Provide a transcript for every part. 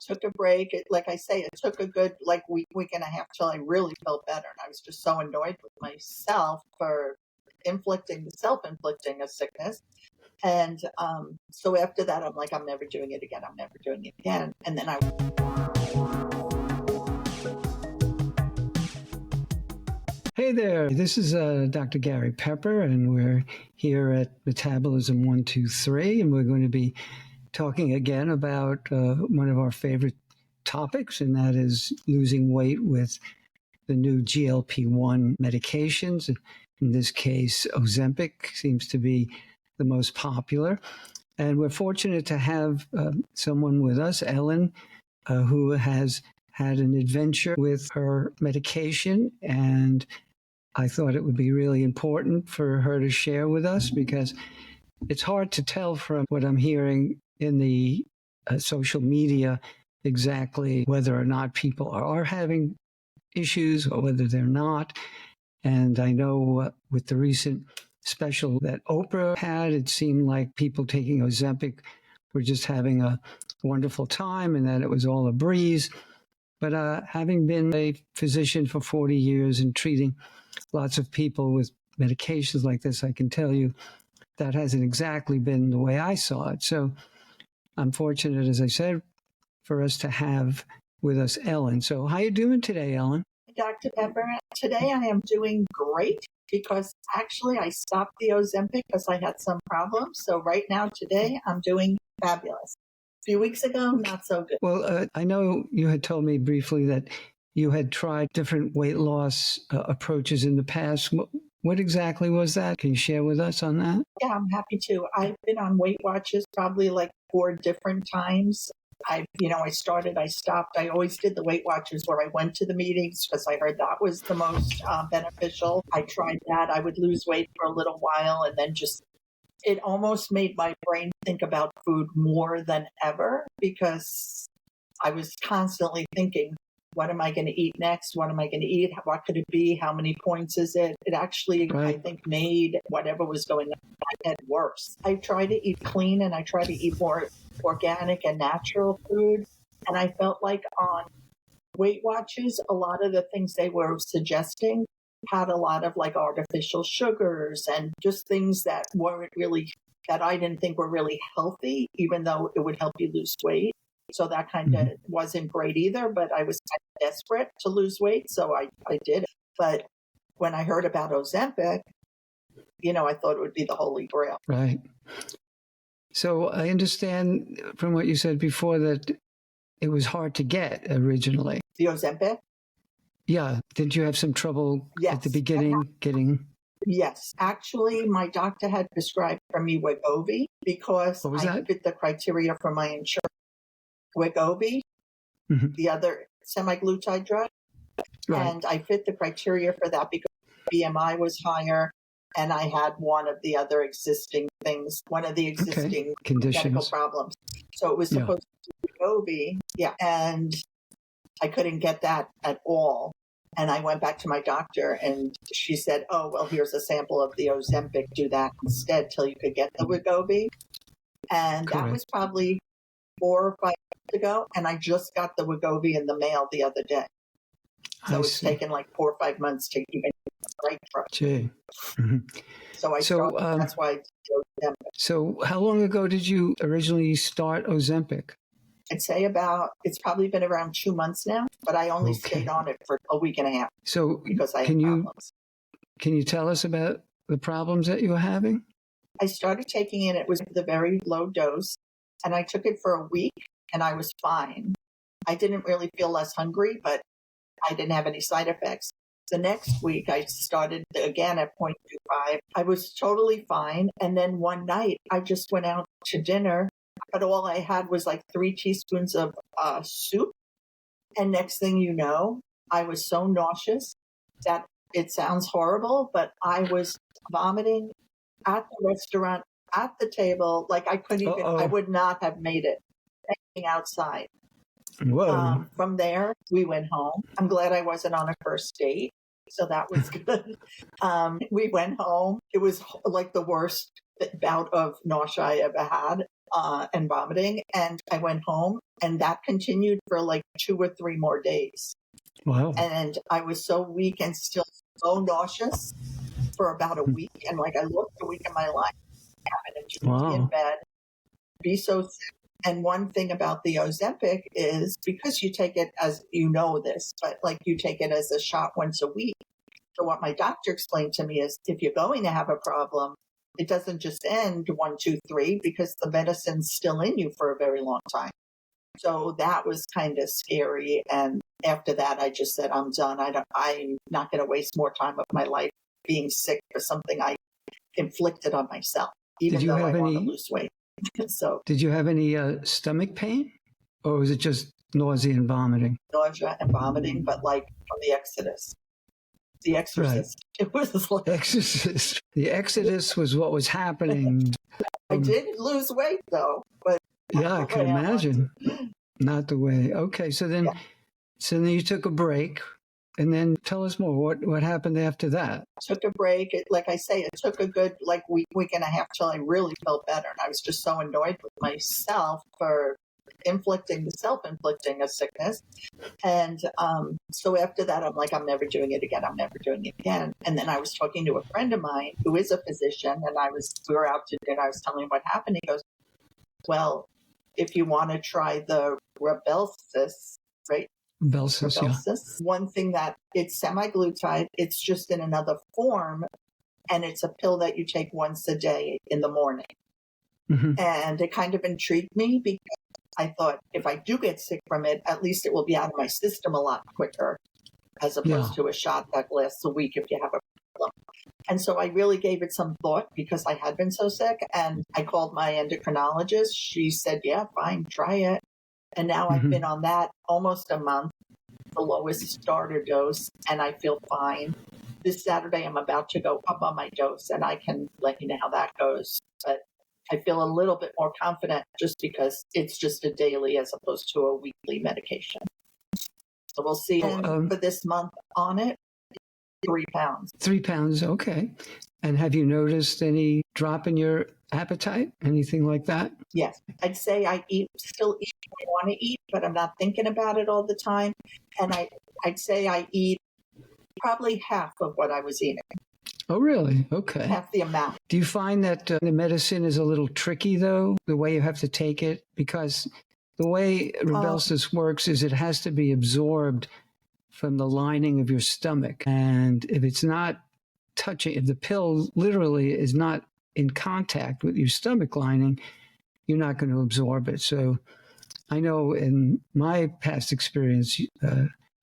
took a break. Like I say, it took a good week and a half till I really felt better. And I was just so annoyed with myself for self-inflicting a sickness. And so after that, I'm like, I'm never doing it again. I'm never doing it again. And then Hey there, this is Dr. Gary Pepper, and we're here at Metabolism 123, and we're going to be talking again about one of our favorite topics, and that is losing weight with the new GLP-1 medications. In this case, Ozempic seems to be the most popular. And we're fortunate to have someone with us, Ellen, who has had an adventure with her medication, and I thought it would be really important for her to share with us because it's hard to tell from what I'm hearing in the social media exactly whether or not people are having issues or whether they're not. And I know with the recent special that Oprah had, it seemed like people taking Ozempic were just having a wonderful time and that it was all a breeze. But having been a physician for 40 years and treating lots of people with medications like this, I can tell you that hasn't exactly been the way I saw it. So I'm fortunate, as I said, for us to have with us Ellen. So how you doing today, Ellen? Dr. Pepper, today I am doing great because actually I stopped the Ozempic because I had some problems. So right now, today, I'm doing fabulous. A few weeks ago, not so good. Well, I know you had told me briefly that you had tried different weight loss approaches in the past. What exactly was that? Can you share with us on that? Yeah, I'm happy to. I've been on Weight Watchers probably like 4 different times. I stopped. I always did the Weight Watchers where I went to the meetings because I heard that was the most beneficial. I tried that. I would lose weight for a little while and then it almost made my brain think about food more than ever because I was constantly thinking, what am I going to eat next? What am I going to eat? What could it be? How many points is it? It actually, right, I think, made whatever was going on in my head worse. I try to eat clean and I try to eat more organic and natural food. And I felt like on Weight Watchers, a lot of the things they were suggesting had a lot of like artificial sugars and just things that I didn't think were really healthy, even though it would help you lose weight. So that kind of wasn't great either, but I was kind of desperate to lose weight, so I did it. But when I heard about Ozempic, I thought it would be the holy grail. Right. So I understand from what you said before that it was hard to get originally. The Ozempic? Yeah. Did you have some trouble at the beginning getting? Yes. Actually, my doctor had prescribed for me Wegovy because I fit the criteria for my insurance. Wegovy, the other semaglutide drug, and I fit the criteria for that because BMI was higher, and I had one of the existing medical problems. So it was supposed to be Wegovy, and I couldn't get that at all. And I went back to my doctor, and she said, "Oh, well, here's a sample of the Ozempic. Do that instead till you could get the Wegovy." And that was probably 4 or 5 years ago, and I just got the Wegovy in the mail the other day. So it's taken like 4 or 5 months to even write for it. Gee. So that's why I did Ozempic. So how long ago did you originally start Ozempic? I'd say it's probably been around 2 months now, but I only stayed on it for a week and a half. So because I had problems. Can you tell us about the problems that you were having? I started taking it. It was the very low dose. And I took it for a week and I was fine. I didn't really feel less hungry, but I didn't have any side effects. The next week I started again at 0.25. I was totally fine. And then one night I just went out to dinner, but all I had was like 3 teaspoons of soup. And next thing you know, I was so nauseous that it sounds horrible, but I was vomiting at the restaurant, at the table, like I couldn't even, I would not have made it outside. Whoa. From there, we went home. I'm glad I wasn't on a first date, so that was good. We went home. It was like the worst bout of nausea I ever had and vomiting. And I went home, and that continued for like 2 or 3 more days. Wow. And I was so weak and still so nauseous for about a week. And like I looked a week in my life, and just be in bed, be so sick. And one thing about the Ozempic is because you take it as, you know this, but like you take it as a shot once a week. So what my doctor explained to me is if you're going to have a problem, it doesn't just end 1, 2, 3 because the medicine's still in you for a very long time. So that was kind of scary. And after that, I just said, I'm done. I'm not going to waste more time of my life being sick for something I inflicted on myself, even though I want to lose weight. So, did you have any stomach pain, or was it just nausea and vomiting? Nausea and vomiting, but like from the Exodus. The Exorcist. Right. It was like Exorcist. The Exodus was what was happening. I did lose weight though, but yeah, I can imagine. Not the way. Okay, so then you took a break, and then tell us more. What happened after that? Took a break. Like I say, it took a good week and a half till I really felt better, and I was just so annoyed with myself for self-inflicting a sickness. And so after that, I'm like, I'm never doing it again. I'm never doing it again. And then I was talking to a friend of mine who is a physician, and we were out to dinner. I was telling him what happened. He goes, well, if you want to try the Rybelsus, right? Rybelsus, yeah. One thing that it's semaglutide, it's just in another form, and it's a pill that you take once a day in the morning. Mm-hmm. And it kind of intrigued me because I thought if I do get sick from it, at least it will be out of my system a lot quicker, as opposed to a shot that lasts a week if you have a problem. And so I really gave it some thought because I had been so sick, and I called my endocrinologist. She said, yeah, fine, try it. And now I've been on that almost a month, the lowest starter dose, and I feel fine. This Saturday, I'm about to go up on my dose, and I can let you know how that goes. But I feel a little bit more confident just because it's just a daily as opposed to a weekly medication. So we'll see. For this month on it, 3 pounds. 3 pounds, okay. And have you noticed any drop in your appetite? Anything like that? Yes. I'd say I still eat what I want to eat, but I'm not thinking about it all the time. And I'd say I eat probably half of what I was eating. Oh, really? Okay. Half the amount. Do you find that the medicine is a little tricky, though, the way you have to take it? Because the way Rybelsus works is it has to be absorbed from the lining of your stomach. And if it's not touching, if the pill literally is not in contact with your stomach lining, you're not going to absorb it. So I know in my past experience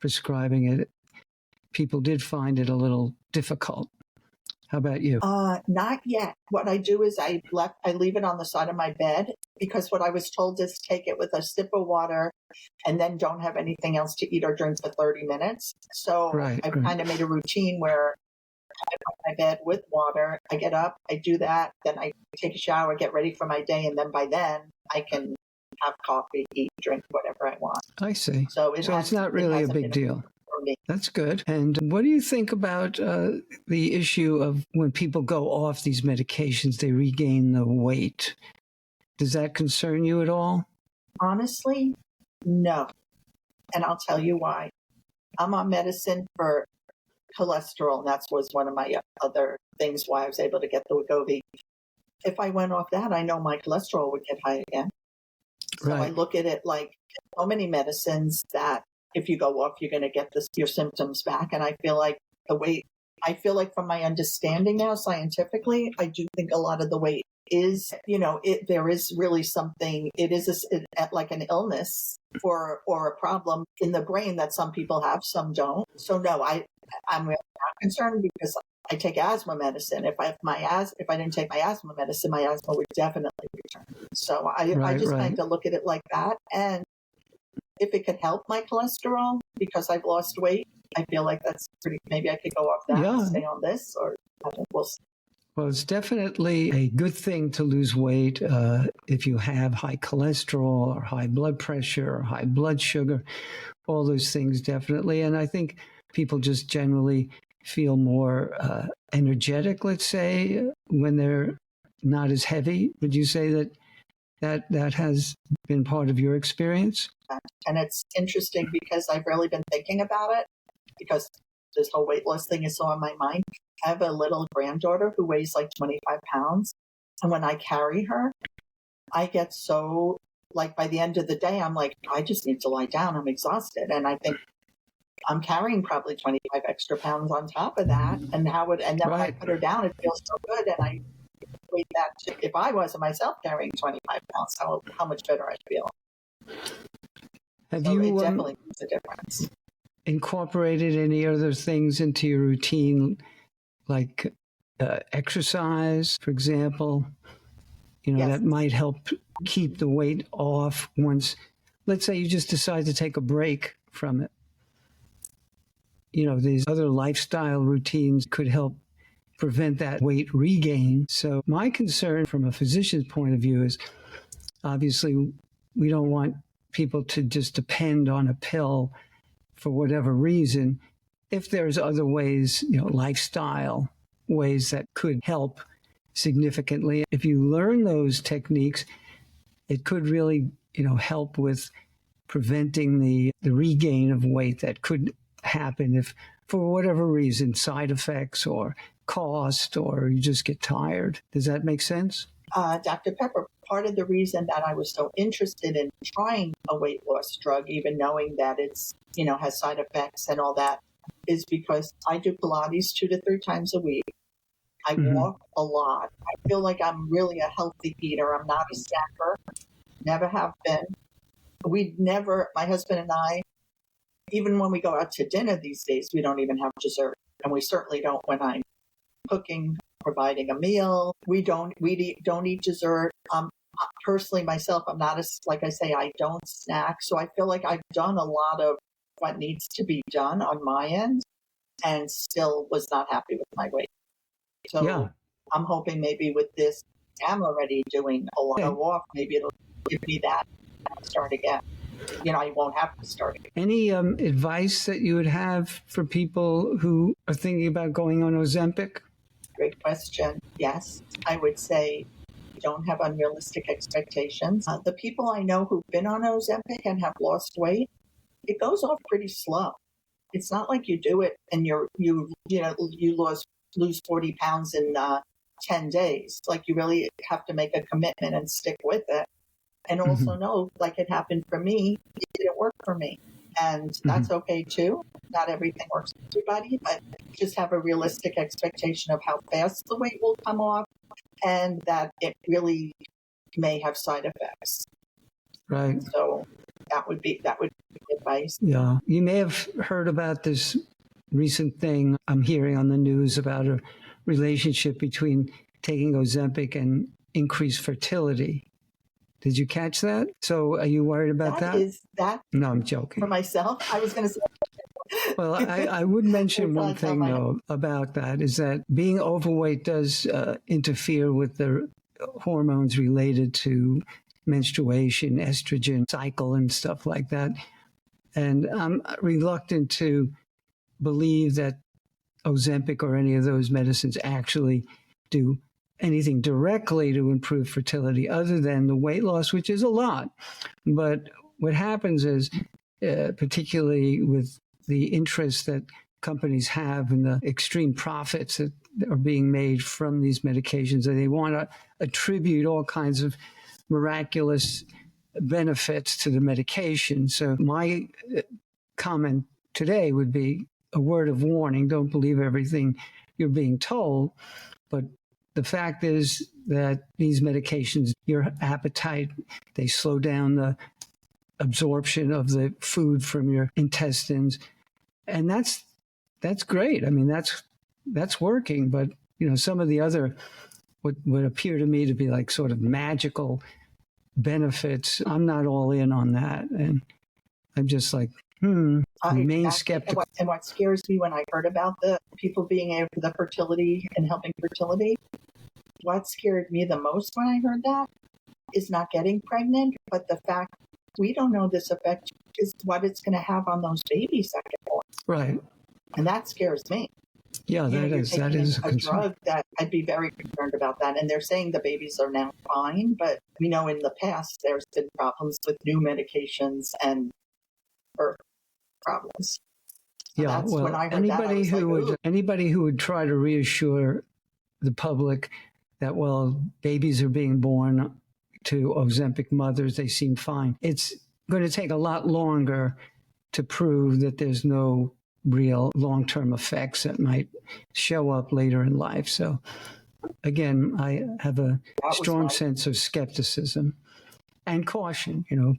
prescribing it, people did find it a little difficult. How about you? Not yet. What I do is I leave it on the side of my bed because what I was told is take it with a sip of water and then don't have anything else to eat or drink for 30 minutes. So I've kind of made a routine where I put my bed with water. I get up, I do that, then I take a shower, get ready for my day, and then by then I can have coffee, eat, drink, whatever I want. I see. So it's not really a big deal. That's good. And what do you think about the issue of when people go off these medications, they regain the weight? Does that concern you at all? Honestly, no. And I'll tell you why. I'm on medicine for cholesterol, and that was one of my other things why I was able to get the Wegovy. If I went off that, I know my cholesterol would get high again. So I look at it like so many medicines that if you go off, you're going to get your symptoms back. And I feel like from my understanding now, scientifically, I do think a lot of the weight is, there is really something, it is like an illness or a problem in the brain that some people have, some don't. So no, I'm really not concerned because I take asthma medicine. If I didn't take my asthma medicine, my asthma would definitely return. So I just kind of look at it like that. And if it could help my cholesterol because I've lost weight, I feel like that's maybe I could go off that and stay on this, or we'll see. Well, it's definitely a good thing to lose weight if you have high cholesterol or high blood pressure or high blood sugar, all those things definitely. And I think people just generally feel more energetic, let's say, when they're not as heavy. Would you say that has been part of your experience? And it's interesting because I've really been thinking about it because this whole weight loss thing is so on my mind. I have a little granddaughter who weighs like 25 pounds. And when I carry her, I get so, like, by the end of the day, I'm like, I just need to lie down. I'm exhausted. And I think I'm carrying probably 25 extra pounds on top of that. And then when I put her down, it feels so good. And I equate that to, if I wasn't myself carrying 25 pounds, how much better I'd feel. Have So you it definitely makes a difference. Incorporated any other things into your routine, like exercise, for example? Yes. That might help keep the weight off once, let's say you just decide to take a break from it. These other lifestyle routines could help prevent that weight regain. So my concern from a physician's point of view is obviously we don't want people to just depend on a pill for whatever reason. If there's other ways, lifestyle ways that could help significantly, if you learn those techniques, it could really, help with preventing the regain of weight that could happen if, for whatever reason, side effects or cost, or you just get tired. Does that make sense? Dr. Pepper, part of the reason that I was so interested in trying a weight loss drug, even knowing that it's, has side effects and all that, is because I do Pilates 2 to 3 times a week. I walk a lot. I feel like I'm really a healthy eater. I'm not a snacker. Never have been. My husband and I, even when we go out to dinner these days, we don't even have dessert. And we certainly don't when I'm cooking, providing a meal. We don't eat dessert. Personally, myself, I'm not like I say, I don't snack. So I feel like I've done a lot of what needs to be done on my end and still was not happy with my weight. So yeah. I'm hoping maybe with this, I'm already doing a lot of walk. Maybe it'll give me that start again. I won't have to start again. Any advice that you would have for people who are thinking about going on Ozempic? Great question. Yes, I would say don't have unrealistic expectations. The people I know who've been on Ozempic and have lost weight, it goes off pretty slow. It's not like you do it and you lose 40 pounds in 10 days. Like you really have to make a commitment and stick with it. And also know, like it happened for me, it didn't work for me. And that's okay too. Not everything works for everybody, but just have a realistic expectation of how fast the weight will come off and that it really may have side effects. Right. So that would be advice. Yeah. You may have heard about this recent thing I'm hearing on the news about a relationship between taking Ozempic and increased fertility. Did you catch that? So are you worried about that? No, I'm joking. For myself, I was going to say. Well, I would mention one thing, though, about that is that being overweight does interfere with the hormones related to menstruation, estrogen cycle, and stuff like that. And I'm reluctant to believe that Ozempic or any of those medicines actually do anything directly to improve fertility other than the weight loss, which is a lot. But what happens is, particularly with the interest that companies have in the extreme profits that are being made from these medications, and they want to attribute all kinds of miraculous benefits to the medication. So my comment today would be a word of warning. Don't believe everything you're being told. But the fact is that these medications, your appetite, they slow down the absorption of the food from your intestines. And that's great. I mean, that's working. But, some of the other, what would appear to me to be like sort of magical benefits, I'm not all in on that. And I'm just like, remain skeptical. And what scares me when I heard about the people being able to the fertility and helping fertility, what scared me the most when I heard that is not getting pregnant, but the fact we don't know this effect is what it's going to have on those babies that get born. Right. And that scares me. Yeah, you know, you're that taking is a a concern. drug that I'd be very concerned about that. And they're saying the babies are now fine, but we know in the past there's been problems with new medications and birth problems. So Yeah, that's when well, I heard that, I was like, ooh, anybody who would try to reassure the public that, well, babies are being born to Ozempic mothers, they seem fine. It's going to take a lot longer to prove that there's no real long-term effects that might show up later in life. So again, I have a that was strong my, sense of skepticism and caution, you know,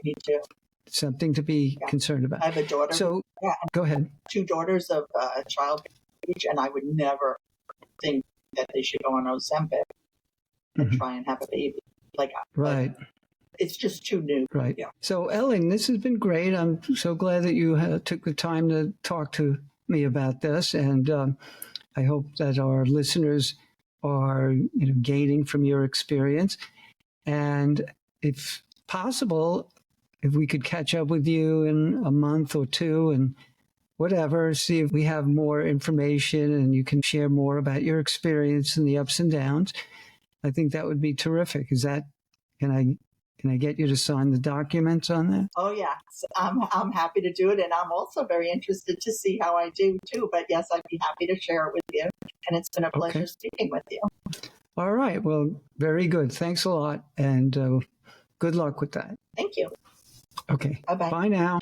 me too. something to be Yeah. concerned about. I have a daughter. So Yeah, go ahead. 2 daughters of child age, and I would never think that they should go on Ozempic and try and have a baby. Like, Right. it's just too new. Right. Yeah. So, Ellen, this has been great. I'm so glad that you took the time to talk to me about this, and I hope that our listeners are, you know, gaining from your experience. And if possible, if we could catch up with you in a month or two and whatever, see if we have more information and you can share more about your experience and the ups and downs. I think that would be terrific. Is that, can I get you to sign the documents on that? Oh yeah, so I'm happy to do it, and I'm also very interested to see how I do too. But yes, I'd be happy to share it with you, and it's been a pleasure speaking with you. All right. Well, very good. Thanks a lot, and good luck with that. Thank you. Okay. Bye-bye. Bye now.